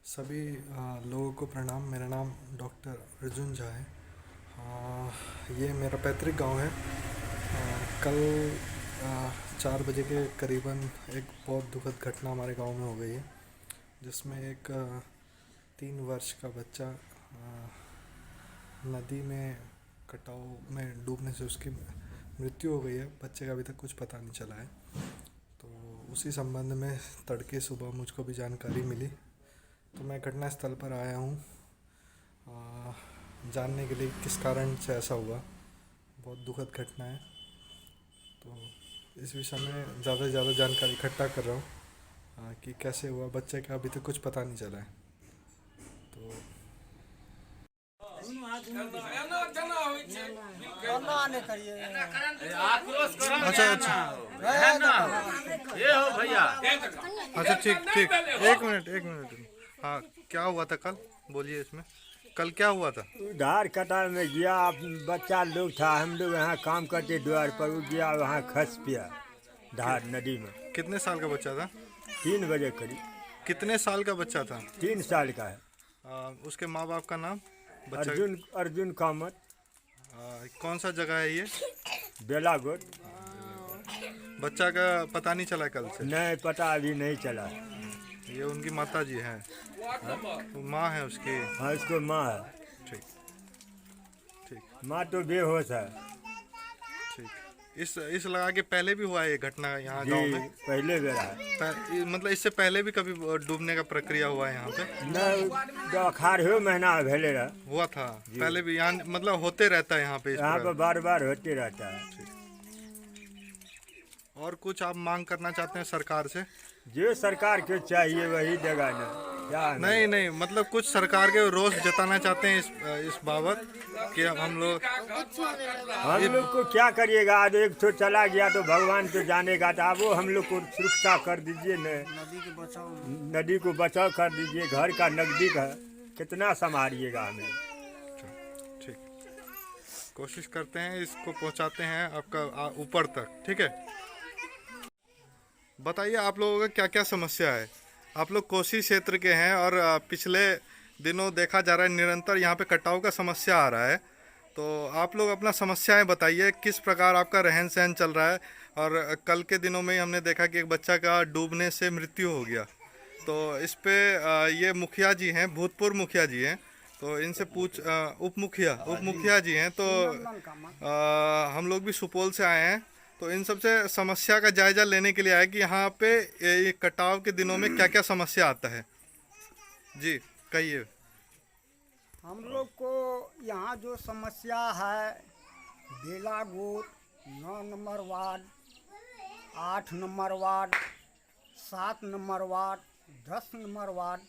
सभी लोगों को प्रणाम। मेरा नाम डॉक्टर अर्जुन झा है। ये मेरा पैतृक गांव है। कल 4 बजे के करीबन एक बहुत दुखद घटना हमारे गांव में हो गई है, जिसमें एक 3 वर्ष का बच्चा नदी में कटाव में डूबने से उसकी मृत्यु हो गई है। बच्चे का अभी तक कुछ पता नहीं चला है। तो उसी संबंध में तड़के सुबह मुझको भी जानकारी मिली, तो मैं घटनास्थल पर आया हूँ जानने के लिए किस कारण से ऐसा हुआ। बहुत दुखद घटना है, तो इस विषय में ज़्यादा से ज़्यादा जानकारी इकट्ठा कर रहा हूँ कि कैसे हुआ। बच्चे का अभी तक कुछ पता नहीं चला है। तो अच्छा अच्छा अच्छा, ठीक ठीक, एक मिनट। हाँ, क्या हुआ था कल? बोलिए इसमें कल क्या हुआ था? धार कटार में गया, बच्चा लोग था, हम लोग यहाँ काम करते द्वार पर, वो गया वहाँ खस पिया धार नदी में। कितने साल का बच्चा था? 3 बजे करीब। कितने साल का बच्चा था? 3 साल का है। उसके माँ बाप का नाम? बच्चा अर्जुन कामत। कौन सा जगह है ये? बेलागोट। बच्चा का पता नहीं चला कल से? नहीं पता, अभी नहीं चला। ये उनकी माता जी हैं? तो माँ है उसकी? हाँ, इसको माँ है। ठीक ठीक माँ तो बेहोश है। ठीक। इस लगा के पहले भी हुआ है ये घटना यहाँ जी, गांव में? पहले बेरा है। मतलब इससे पहले भी कभी डूबने का प्रक्रिया हुआ है यहाँ पे? न 18 महीना भेले रहा। हुआ था पहले भी यहाँ, मतलब होते रहता है यहाँ पे? यहाँ पर बार बार होते रहता है। और कुछ आप मांग करना चाहते हैं सरकार से? जो सरकार के चाहिए वही देगा ना, क्या नहीं, मतलब कुछ सरकार के रोष जताना चाहते हैं इस बाबत कि हम लोग को क्या करिएगा। आज एक तो चला गया तो भगवान तो जानेगा, तो आप वो हम लोग को सुरक्षा कर दीजिए न, नदी को बचाव कर दीजिए। घर का नजदीक है, कितना संभालिएगा हमें। ठीक, कोशिश करते हैं, इसको पहुंचाते हैं आपका ऊपर तक। ठीक है, बताइए आप लोगों का क्या क्या समस्या है? आप लोग कोसी क्षेत्र के हैं और पिछले दिनों देखा जा रहा है निरंतर यहाँ पे कटाव का समस्या आ रहा है। तो आप लोग अपना समस्याएं बताइए, किस प्रकार आपका रहन सहन चल रहा है। और कल के दिनों में हमने देखा कि एक बच्चा का डूबने से मृत्यु हो गया। तो इस पे ये मुखिया जी हैं, भूतपूर्व मुखिया जी हैं, तो इनसे उप मुखिया जी हैं। तो हम लोग भी सुपौल से आए हैं, तो इन सबसे समस्या का जायजा लेने के लिए आया कि यहाँ पे ये कटाव के दिनों में क्या क्या समस्या आता है। जी कहिए। हम लोग को यहाँ जो समस्या है, बेलागोट 9 number ward, 8 number ward, 7 number ward, 10 number ward,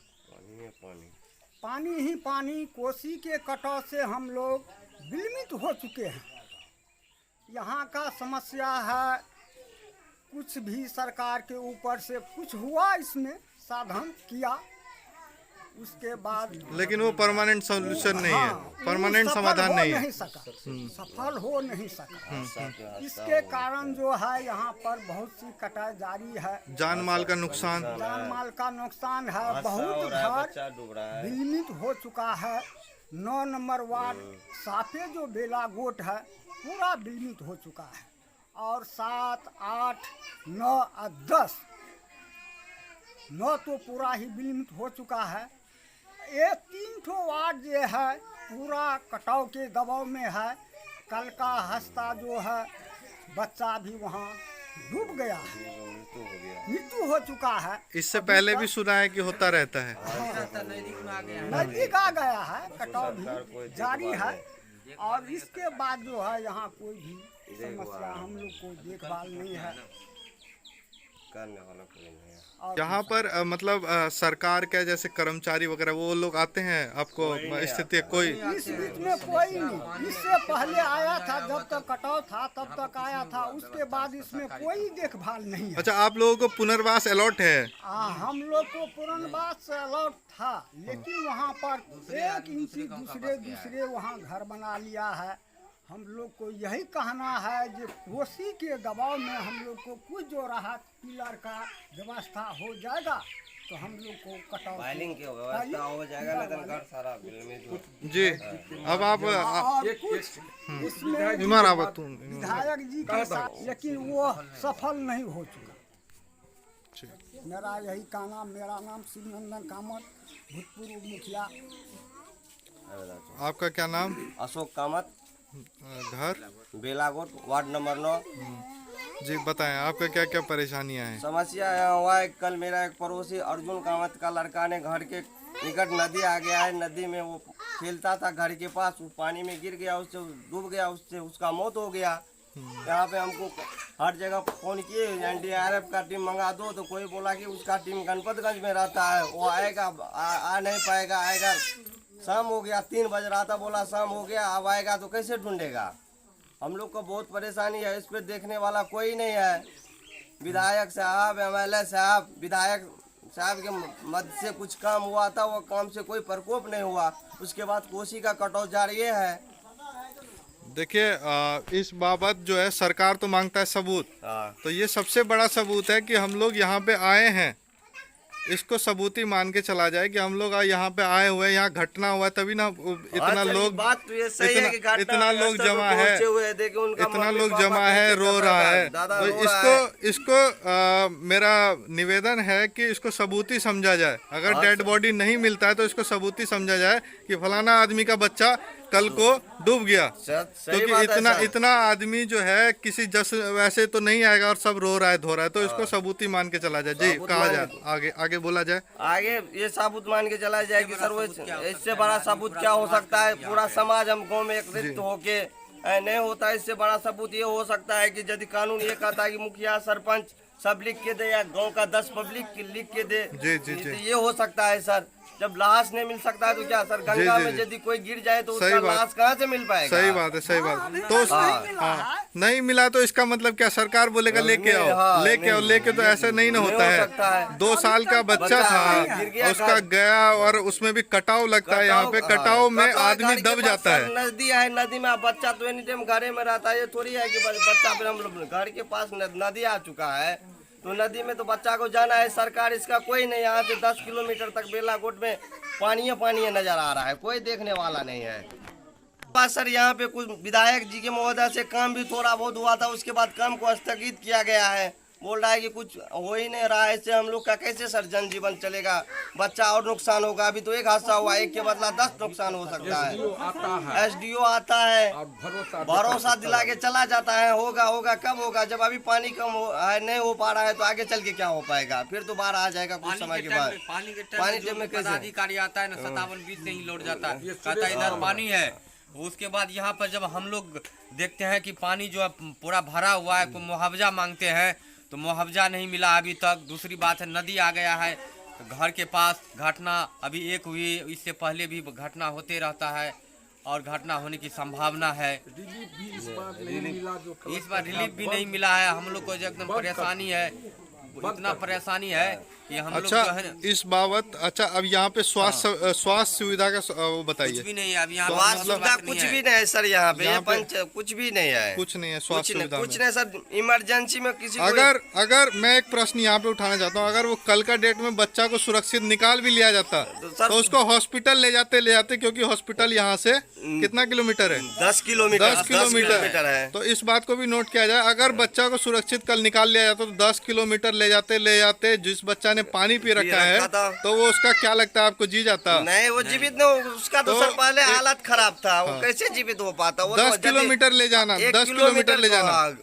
पानी ही पानी। कोसी के कटाव से हम लोग विलमित हो चुके हैं। यहाँ का समस्या है, कुछ भी सरकार के ऊपर से कुछ हुआ, इसमें साधन किया, उसके बाद लेकिन वो परमानेंट सॉल्यूशन नहीं है, परमानेंट समाधान नहीं है, सफल हो नहीं सका। इसके कारण जो है यहाँ पर बहुत सी कटाई जारी है। जान माल का नुकसान है। बहुत घर विलमित हो चुका है। 9 नंबर वार्ड साफे जो बेलागोट है पूरा विलमित हो चुका है। और 7, 8, 9 और 10 9 तो पूरा ही विलमित हो चुका है। ये 3 ठो वार्ड जो है पूरा कटाव के दबाव में है। कल का हंसता जो है बच्चा भी वहाँ डूब गया है, मृत्यु हो चुका है। इससे पहले भी सुना है कि होता रहता है। नजदीक आ गया है, कटाव भी जारी है। और इसके बाद जो है यहाँ कोई भी समस्या हम लोग को देखभाल नहीं है। यहाँ पर मतलब सरकार के जैसे कर्मचारी वगैरह वो लोग आते हैं आपको स्थिति? कोई इस बीच में कोई नहीं। इससे पहले आया था, जब तक कटाव था तब तक आया था, उसके बाद इसमें कोई देखभाल नहीं है। अच्छा, आप लोगों को पुनर्वास अलॉट है? हम लोग को पुनर्वास अलॉट था, लेकिन वहाँ पर एक इंची दूसरे वहाँ घर बना लिया है। हम लोग को यही कहना है कि कोसी के दबाव में हम लोग को कुछ जो राहत पिलर का व्यवस्था हो जाएगा तो हम लोग को कटाव फाइलिंग की व्यवस्था हो जाएगा ना तो घर सारा बिल में जो जी अब आप और कुछ इसमें बीमार आवत तुम विधायक जी के साथ, लेकिन वो सफल नहीं हो चुका। मेरा यही कहना, मेरा नाम शिवनंदन कामत, भूतपूर्व मुखिया। आपका क्या नाम? अशोक कामत, घर? बेलागोट, वार्ड नंबर 9। जी बताएं आपका क्या क्या परेशानियां हैं? समस्या यहाँ हुआ है, कल मेरा एक पड़ोसी अर्जुन कामत का लड़का ने घर के निकट नदी आ गया है, नदी में वो खेलता था घर के पास, वो पानी में गिर गया, उससे डूब गया, उससे उसका मौत हो गया। यहाँ पे हमको हर जगह फोन किए, NDRF का टीम मंगा दो, तो कोई बोला कि उसका टीम गणपतगंज में रहता है, वो आएगा, आ नहीं पाएगा, आएगा। शाम हो गया, 3 बज रहा था, बोला शाम हो गया, अब आएगा तो कैसे ढूंढेगा? हम लोग को बहुत परेशानी है, इस पर देखने वाला कोई नहीं है। विधायक साहब, MLA साहब, विधायक साहब के मद से कुछ काम हुआ था, वो काम से कोई प्रकोप नहीं हुआ। उसके बाद कोसी का कटौती जारी है। देखिए इस बाबत जो है सरकार तो मांगता है सबूत, तो ये सबसे बड़ा सबूत है कि हम लोग यहाँ पे आए हैं, इसको सबूती मान के चला जाए कि हम लोग यहाँ पे आए हुए, यहाँ घटना हुआ है, तभी ना इतना लोग बात तो ये सही है कि घटना इतना लोग जमा है, इतना लोग जमा है, रो रहा है। तो इसको मेरा निवेदन है कि इसको सबूती समझा जाए। अगर डेड बॉडी नहीं मिलता है तो इसको सबूती समझा जाए कि फलाना आदमी का बच्चा कल को डूब गया, क्योंकि इतना आदमी जो है किसी जस वैसे तो नहीं आएगा और सब रो रहा है, धो रहा है, तो इसको सबूती मान के चला जाए। जी कहा जाए, आगे आगे बोला जाए, आगे ये सबूत मान के चला जाए कि सर वो इससे बड़ा सबूत क्या हो सकता है? पूरा समाज हम गाँव में एकत्रित होके नहीं होता। इससे बड़ा सबूत ये हो सकता है कि यदि कानून ये कहता है कि मुखिया सरपंच सब लिख के दे, या गांव का 10 पब्लिक लिख के दे, तो ये हो सकता है सर। जब लाश नहीं मिल सकता है तो क्या सर, गंगा में यदि कोई गिर जाए तो उसका लाश कहाँ से मिल पाएगा? सही बात है, सही बात। तो नहीं मिला तो इसका मतलब क्या? सरकार बोलेगा लेके आओ, लेके आओ, लेके तो ऐसा नहीं ना होता है। 2 साल का बच्चा था, उसका गया, और उसमें भी कटाव लगता है। यहाँ पे कटाव में आदमी दब जाता है। नदी है, नदी में बच्चा तो एनी टाइम घरे में रहता है। ये थोड़ी है कि बच्चा फिर हम लोग घर के पास नदी आ चुका है, तो नदी में तो बच्चा को जाना है। सरकार इसका कोई नहीं, यहाँ से 10 किलोमीटर तक बेलागोट में पानी नजर आ रहा है, कोई देखने वाला नहीं है। बस सर यहाँ पे कुछ विधायक जी के महोदय से काम भी थोड़ा बहुत हुआ था, उसके बाद काम को स्थगित किया गया है। बोल रहा है कि कुछ हो ही नहीं रहा है, इससे हम लोग का कैसे सर जनजीवन चलेगा? बच्चा और नुकसान होगा। अभी तो एक हादसा हुआ, एक के बदला 10 नुकसान हो सकता है। SDO आता है, भरोसा दिला के चला जाता है, होगा होगा, कब होगा? जब अभी पानी कम नहीं हो पा रहा है तो आगे चल के क्या हो पाएगा? फिर तो बाढ़ आ जाएगा कुछ समय के बाद। पानी टाइम में कैसे अधिकारी आता है ना, 57-20 से ही लौट जाता है, कहता है इधर पानी है। उसके बाद यहाँ पर जब हम लोग देखते हैं कि पानी जो है पूरा भरा हुआ है, कोई मुआवजा मांगते हैं तो मुआवजा नहीं मिला अभी तक। दूसरी बात है, नदी आ गया है तो घर के पास घटना अभी एक हुई, इससे पहले भी घटना होते रहता है और घटना होने की संभावना है। इस बार रिलीफ भी नहीं मिला है। हम लोग को एकदम परेशानी है, इतना परेशानी है कि हम लोग जो है ना, इस बाबत अच्छा अब यहाँ पे स्वास्थ्य सुविधा का वो बताइए। कुछ भी नहीं है अभी यहाँ तो पर, सुविधा कुछ भी नहीं है सर। यहाँ पे कुछ भी नहीं है, कुछ नहीं है स्वास्थ्य सुविधा कुछ नहीं सर। इमरजेंसी में किसी अगर मैं एक प्रश्न यहाँ पे उठाना चाहता हूँ, अगर वो कल का डेट में बच्चा को सुरक्षित निकाल भी लिया जाता तो उसको हॉस्पिटल ले जाते, क्योंकि हॉस्पिटल यहाँ से कितना किलोमीटर है? 10 किलोमीटर है। तो इस बात को भी नोट किया जाए, अगर बच्चा को सुरक्षित कल निकाल लिया जाता तो 10 किलोमीटर ले जाते जिस बच्चा ने पानी पी रखा है तो वो उसका क्या लगता है आपको? जी जाता नहीं, वो जीवित नहीं, उसका तो सर पहले हालत खराब था, वो कैसे जीवित हो पाता? वो 10 किलोमीटर ले जाना, 10 किलोमीटर ले जाना।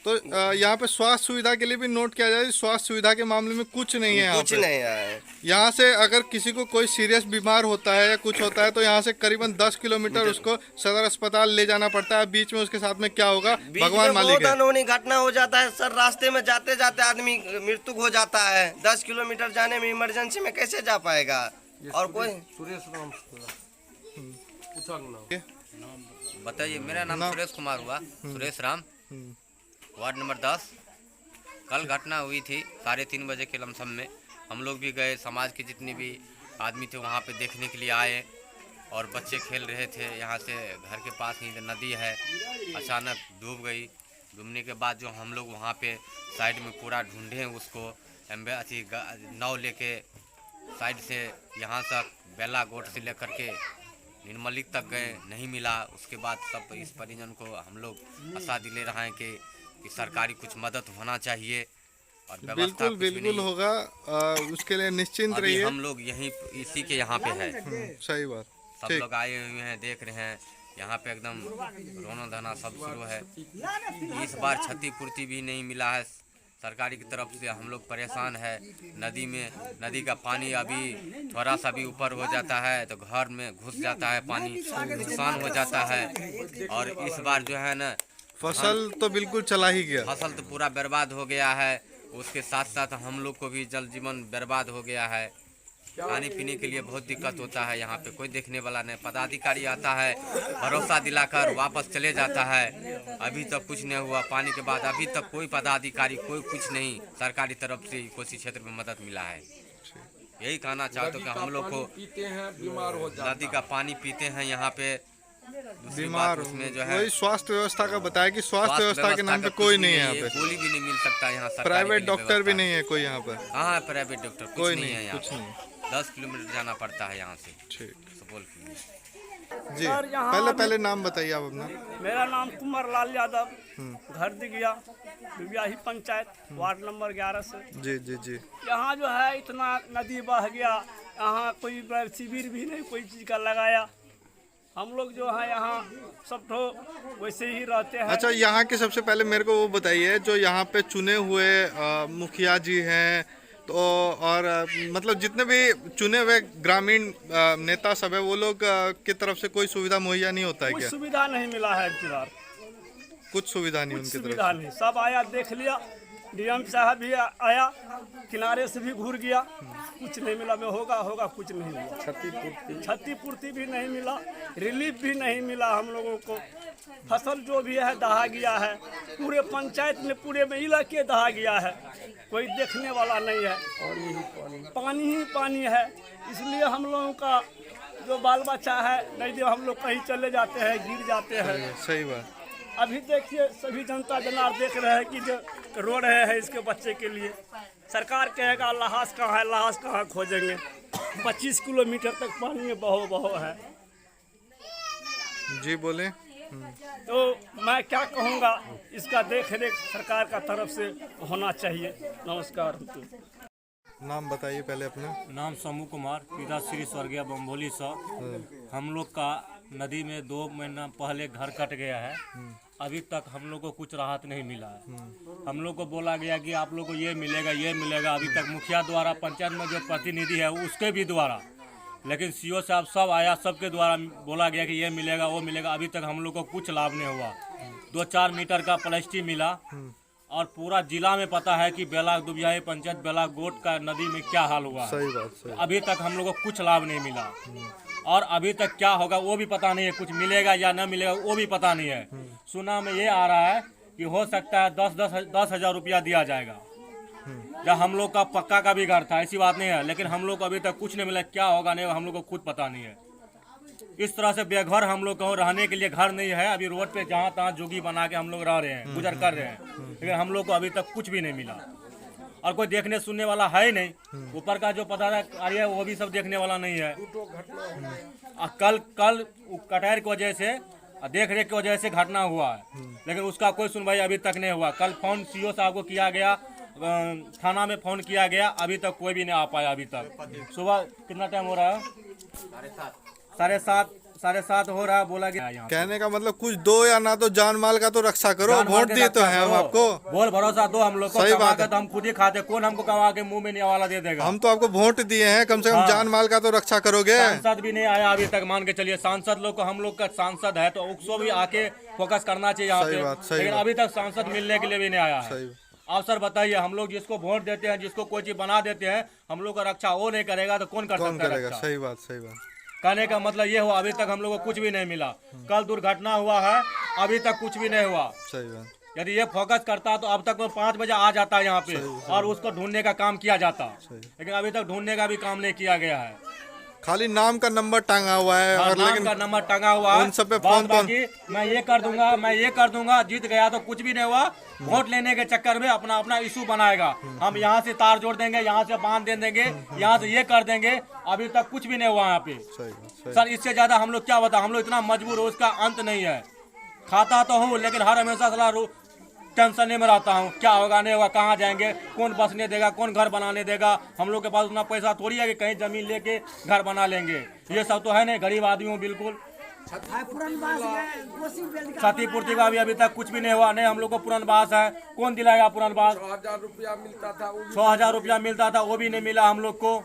तो यहाँ पे स्वास्थ्य सुविधा के लिए भी नोट किया जाए, स्वास्थ्य सुविधा के मामले में कुछ नहीं है। कुछ नहीं है। यहाँ से अगर किसी को कोई सीरियस बीमार होता है या कुछ होता है तो यहाँ से करीबन 10 किलोमीटर उसको सदर अस्पताल ले जाना पड़ता है। बीच में उसके साथ में क्या होगा भगवान मालिक है। अनहोनी घटना हो जाता है सर, रास्ते में जाते जाते आदमी मृत्यु हो जाता है। 10 किलोमीटर जाने में इमरजेंसी में कैसे जा पाएगा? और कोई बताइए। मेरा नाम सुरेश कुमार हुआ, सुरेश राम, वार्ड नंबर 10। कल घटना हुई थी 3:30 बजे के लमसम में। हम लोग भी गए, समाज के जितने भी आदमी थे वहाँ पे देखने के लिए आए और बच्चे खेल रहे थे। यहाँ से घर के पास ही नदी है, अचानक डूब गई। डूबने के बाद जो हम लोग वहाँ पे साइड में पूरा ढूंढे उसको, नाव लेके साइड से यहाँ तक बेला गोट से लेकर के निर्मलिक तक गए, नहीं मिला। उसके बाद सब इस परिजन को हम लोग आशा दिले रहे हैं कि सरकारी कुछ मदद होना चाहिए और व्यवस्था बिल्कुल कुछ बिल्कुल नहीं। होगा। उसके लिए निश्चिंत अभी रहिए। हम लोग यहीं इसी के यहाँ पे है, सही बात। सब ठीक। लोग आए हुए हैं, देख रहे हैं। यहाँ पे एकदम रोना धना सब शुरू है। इस बार क्षतिपूर्ति भी नहीं मिला है सरकारी की तरफ से। हम लोग परेशान है। नदी का पानी अभी थोड़ा सा भी ऊपर हो जाता है तो घर में घुस जाता है, पानी नुकसान हो जाता है। और इस बार जो है ना, फसल तो बिल्कुल चला ही गया। फसल तो पूरा बर्बाद हो गया है। उसके साथ साथ हम लोग को भी जल जीवन बर्बाद हो गया है। खाने पीने के लिए बहुत दिक्कत होता है। यहाँ पे कोई देखने वाला नहीं। पदाधिकारी आता है, भरोसा दिलाकर वापस चले जाता है। अभी तक कुछ नहीं हुआ। पानी के बाद अभी तक कोई पदाधिकारी, कोई कुछ नहीं सरकारी तरफ से कोसी क्षेत्र में मदद मिला है। यही कहना चाहते हो कि हम लोग को पीते हैं, बीमार हो जाते हैं। नदी का पानी पीते हैं यहाँ पे। दूसरी बीमार बात उसमें जो है वही स्वास्थ्य व्यवस्था का बताया कि स्वास्थ्य व्यवस्था के नाम पे का कोई कुछ नहीं है यहाँ पे। गोली भी नहीं मिल सकता यहाँ सरकारी प्राइवेट के लिए डॉक्टर भी व्यवस्था। नहीं है कोई यहाँ पर। कहाँ है प्राइवेट डॉक्टर? कोई कुछ नहीं है यहाँ कुछ पे। नहीं। 10 किलोमीटर जाना पड़ता है यहाँ से ठीक सुपौल के लिए। जी। सर, यहाँ पहले नाम बताइए आप अपना। मेरा नाम कुंवर लाल यादव, घर दिघिया, बिबियाही पंचायत, वार्ड नंबर 11 से। जी जी जी। यहाँ जो है इतना नदी बह गया, यहाँ कोई शिविर भी नहीं कोई चीज़ का लगाया। हम लोग जो है यहाँ सब तो वैसे ही रहते हैं। अच्छा, यहाँ के सबसे पहले मेरे को वो बताइए, जो यहाँ पे चुने हुए मुखिया जी हैं तो और मतलब जितने भी चुने हुए ग्रामीण नेता सब है, वो लोग की तरफ से कोई सुविधा मुहैया नहीं होता है कुछ क्या? सुविधा नहीं मिला है इस बार, कुछ सुविधा नहीं कुछ उनकी तरफ सुविधा नहीं। सब आया देख लिया, डीएम साहब भी आया, किनारे से भी घूर गया, कुछ नहीं मिला। में होगा कुछ नहीं हुआ। क्षतिपूर्ति भी नहीं मिला, रिलीफ भी नहीं मिला हम लोगों को। फसल जो भी है दहा गया है, पूरे पंचायत में, पूरे में इलाके दहा गया है। कोई देखने वाला नहीं है, पानी ही पानी है। इसलिए हम लोगों का जो बाल बच्चा है, नहीं तो हम लोग कहीं चले जाते हैं, गिर जाते हैं। सही बात। अभी देखिए सभी जनता जनार्दन देख रहे हैं कि जो रो रहे हैं इसके बच्चे के लिए। सरकार कहेगा लहास कहाँ है, लहास कहाँ खोजेंगे। 25 किलोमीटर तक पानी में बहो है। जी बोले। तो मैं क्या कहूँगा, इसका देख रेख सरकार का तरफ से होना चाहिए। नमस्कार। नाम बताइए पहले अपना। नाम समू कुमार, पिता श्री स्वर्गीय बम्भोली साहब। हम लोग का नदी में 2 महीना पहले घर कट गया है। अभी तक हम लोग को कुछ राहत नहीं मिला है। हम लोग को बोला गया कि आप लोग को ये मिलेगा, ये मिलेगा। अभी तक मुखिया द्वारा, पंचायत में जो प्रतिनिधि है उसके भी द्वारा, लेकिन सीओ साहब सब आया, सबके द्वारा बोला गया कि ये मिलेगा, वो मिलेगा। अभी तक हम लोग को कुछ लाभ नहीं हुआ। 2-4 मीटर का प्लास्टिक मिला और पूरा जिला में पता है कि बेला दुबियाही पंचायत बेला गोट का नदी में क्या हाल हुआ है। सही बात। सही। अभी तक हम लोग को कुछ लाभ नहीं मिला और अभी तक क्या होगा वो भी पता नहीं है। कुछ मिलेगा या न मिलेगा वो भी पता नहीं है। सुना में ये आ रहा है कि हो सकता है 10 हजार रुपया दिया जाएगा। या हम लोग का पक्का का भी घर था, ऐसी बात नहीं है, लेकिन हम लोग को अभी तक कुछ नहीं मिला। क्या होगा नहीं हम लोग को खुद पता नहीं है। इस तरह से बेघर हम लोग को रहने के लिए घर नहीं है। अभी रोड पे जहाँ तहाँ जोगी बना के हम लोग रह रहे हैं, गुजर कर रहे हैं, लेकिन हम लोग को अभी तक कुछ भी नहीं मिला और कोई देखने सुनने वाला है ही नहीं। ऊपर का जो पदाधिकारी है वो भी सब देखने वाला नहीं है। कल कटहर की वजह से, देख रेख की वजह से घटना हुआ है, लेकिन उसका कोई सुनवाई अभी तक नहीं हुआ। कल फोन सीओ साहब को किया गया, थाना में फोन किया गया, अभी तक कोई भी नहीं आ पाया। अभी तक सुबह कितना टाइम हो रहा है? 7:30 हो रहा है। बोला गया यहाँ कहने का मतलब कुछ दो या ना तो जान माल का तो रक्षा करो। वोट दिए तो हैं हम आपको। बोल भरोसा दो हम लोग को। सही कमा बात के है। तो हम खुद ही खाते, कौन हमको कमा के मुंह में नहीं वाला दे देगा। हम तो आपको वोट दिए हैं, कम से कम जान माल का तो रक्षा करोगे। सांसद भी नहीं आया अभी तक। मान के चलिए सांसद लोग को, हम लोग का सांसद है तो उसको भी आके फोकस करना चाहिए यहाँ सही पे, बात, सही लेकिन बात। अभी तक सांसद मिलने के लिए भी नहीं आया है। सही। आप सर बताइए, हम लोग जिसको वोट देते हैं, जिसको कोई चीज बना देते हैं, हम लोग का रक्षा वो नहीं करेगा तो कौन कर कौन सकता है करेगा? रक्षा? सही बात। सही बात। कहने का मतलब ये हुआ, अभी तक हम लोग को कुछ भी नहीं मिला। कल दुर्घटना हुआ है, अभी तक कुछ भी नहीं हुआ। सही बात। यदि ये फोकस करता तो अब तक वो 5 बजे आ जाता यहाँ पे और उसको ढूंढने का काम किया जाता, लेकिन अभी तक ढूंढने का भी काम नहीं किया गया है। खाली नाम का नंबर टांगा हुआ है हाँ, और नाम लेकिन का नंबर टंगा हुआ है। उन सब पे बात फोन बाकी मैं ये कर दूंगा, जीत गया तो कुछ भी नहीं हुआ। वोट लेने के चक्कर में अपना अपना इशू बनाएगा। हम यहाँ से तार जोड़ देंगे, यहाँ से बांध दे देंगे, यहाँ से ये कर देंगे। अभी तक कुछ भी नहीं हुआ यहाँ पे। सही। सर इससे ज्यादा हम लोग क्या बता, हम लोग इतना मजबूर हो, उसका अंत नहीं है। खाता तो हूँ लेकिन हर हमेशा सलाह टेंशन में रहता हूँ, क्या होगा नहीं होगा, कहाँ जाएंगे, कौन बसने देगा, कौन घर बनाने देगा। हम लोग के पास उतना पैसा थोड़ी है कि कहीं जमीन लेके घर बना लेंगे। ये सब तो है नहीं, गरीब आदमी हूँ बिल्कुल। क्षतिपूर्ति का भी अभी तक कुछ भी नहीं हुआ। नहीं हम लोग को पुनर्वास है, कौन दिलाएगा पुनर्वास? 6,000 रुपया मिलता था, 6,000 रुपया मिलता था, वो भी नहीं मिला हम लोग को,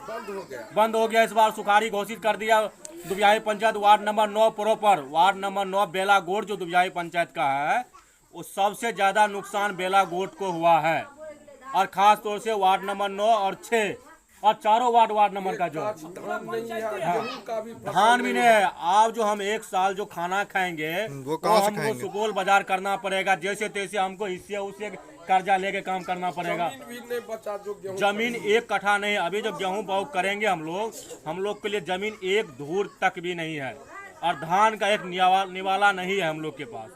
बंद हो गया। इस बार सुखाड़ी घोषित कर दिया। Dubiyai panchayat ward number 9 proper, ward number 9 Belagot जो दुबियाई पंचायत का है, वो सबसे ज्यादा नुकसान बेलागोट को हुआ है। और खास तौर से वार्ड नंबर 9 और 6 और चारों वार्ड नंबर का जो धान भी नहीं है। आप जो हम एक साल जो खाना खाएंगे वो कहाँ से हमको खाएंगे? सुपौल बाजार करना पड़ेगा, जैसे तैसे हमको इससे उससे कर्जा लेके काम करना पड़ेगा। भी नहीं बचा जो गेहूं जमीन 1 कट्ठा नहीं। अभी जब गेहूं बाऊ करेंगे हम लोग के लिए जमीन 1 धूर तक भी नहीं है, और धान का एक निवाला नहीं है हम लोग के पास।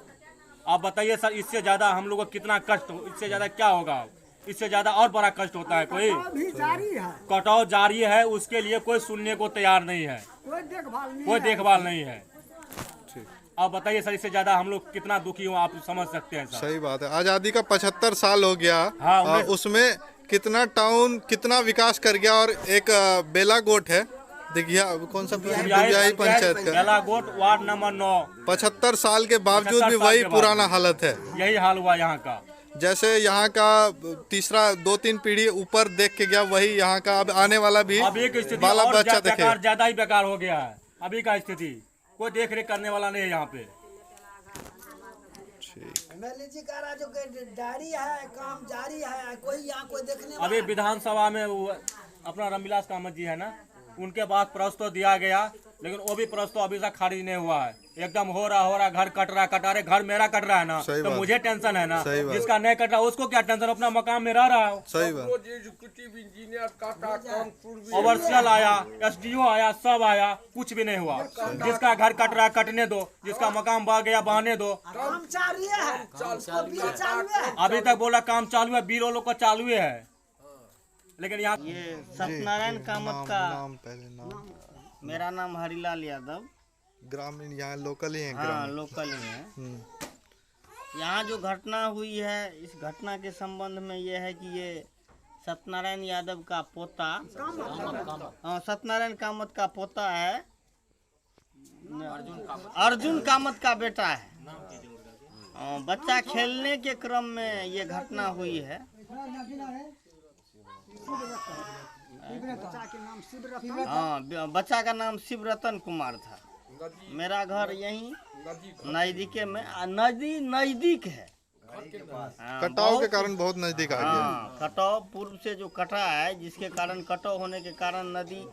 आप बताइए सर, इससे ज्यादा हम लोग को कितना कष्ट हो, इससे ज्यादा क्या होगा? इससे ज्यादा और बड़ा कष्ट होता है कोई? अभी जारी है, कटाव जारी है, उसके लिए कोई सुनने को तैयार नहीं है, कोई देखभाल नहीं है। आप बताइए सर, इससे ज्यादा हम लोग कितना दुखी हो, आप समझ सकते हैं सर। सही बात है। आज़ादी का 75 साल हो गया। हाँ, उसमें कितना टाउन कितना विकास कर गया। और एक बेलागोट है, देखिए कौन सा दुबियाई पंचायत का, बेलागोट वार्ड नंबर 9, 75 साल के बावजूद 75 भी साल वही के पुराना हालत है। यही हाल हुआ यहाँ का। जैसे यहाँ का तीसरा 2-3 पीढ़ी ऊपर देख के गया, वही यहाँ का अब आने वाला भी अब एक स्थिति बाला और बच्चा देखे। ज्यादा ही बेकार हो गया है अभी का स्थिति। कोई देख रेख करने वाला नहीं है यहाँ पे। लीजिए कह रहा जो डायरी है, काम जारी है, कोई यहाँ कोई देखने वाला अभी विधानसभा में वो अपना रामविलास कामत जी है ना, उनके पास प्रस्ताव दिया गया, लेकिन वो भी प्रस्ताव अभी तक खारिज नहीं हुआ है। एकदम हो रहा घर कट रहा घर मेरा कट रहा है ना, सही तो बात। मुझे टेंशन है ना, सही बात। जिसका नहीं कट रहा उसको क्या टेंशन, अपना मकान में रह रहा हो। सही बात। रोज एग्जीक्यूटिव इंजीनियर काटा कानपुर भी ओवरसील आया, SDO आया, सब आया, कुछ भी नहीं हुआ। जिसका घर कट रहा है कटने दो, जिसका मकान बह गया बहने दो। काम जारी है, अभी चालू है। अभी तक बोला काम चालू है, बीरो लोग का चालू है, लेकिन यहाँ ये सत्यनारायण कामत का, नाम पहले नाम। मेरा नाम हरिलाल यादव, ग्रामीण यहाँ लोकल ही है। हाँ ग्रामीण। लोकल ही है। यहाँ जो घटना हुई है, इस घटना के संबंध में ये है कि ये सत्यनारायण यादव का पोता, हाँ सत्यनारायण कामत का पोता है, अर्जुन कामत का बेटा है। बच्चा खेलने के क्रम में ये घटना हुई है। हाँ, बच्चा का नाम शिवरतन कुमार था। मेरा घर यहीं नजदीके में, नदी नजदीक है। हाँ, कटाव के कारण बहुत नजदीक आ गया। हाँ, कटाव पूर्व से जो कटा है, जिसके कारण कटाव होने के कारण नदी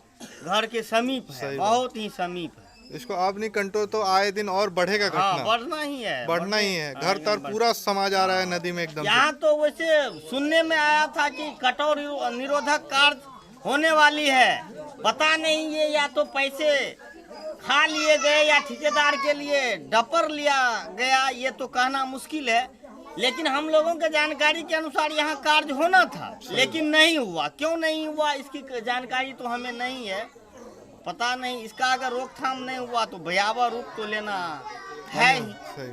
घर के समीप है, बहुत ही समीप है। इसको आप नहीं कंट्रोल तो आए दिन और बढ़ेगा हाँ, घटना, बढ़ना ही है, बढ़ना ही है। घर तर पूरा समाज आ रहा है नदी में एकदम से। यहाँ तो वैसे सुनने में आया था कि कटाव निरोधक कार्य होने वाली है। पता नहीं ये या तो पैसे खा लिए गए या ठेकेदार के लिए डपर लिया गया, ये तो कहना मुश्किल है। लेकिन हम लोगों के जानकारी के अनुसार यहाँ कार्य होना था, लेकिन नहीं हुआ। क्यों नहीं हुआ इसकी जानकारी तो हमें नहीं है, पता नहीं। इसका अगर रोकथाम नहीं हुआ तो भयावह रूप तो लेना है ही। सही।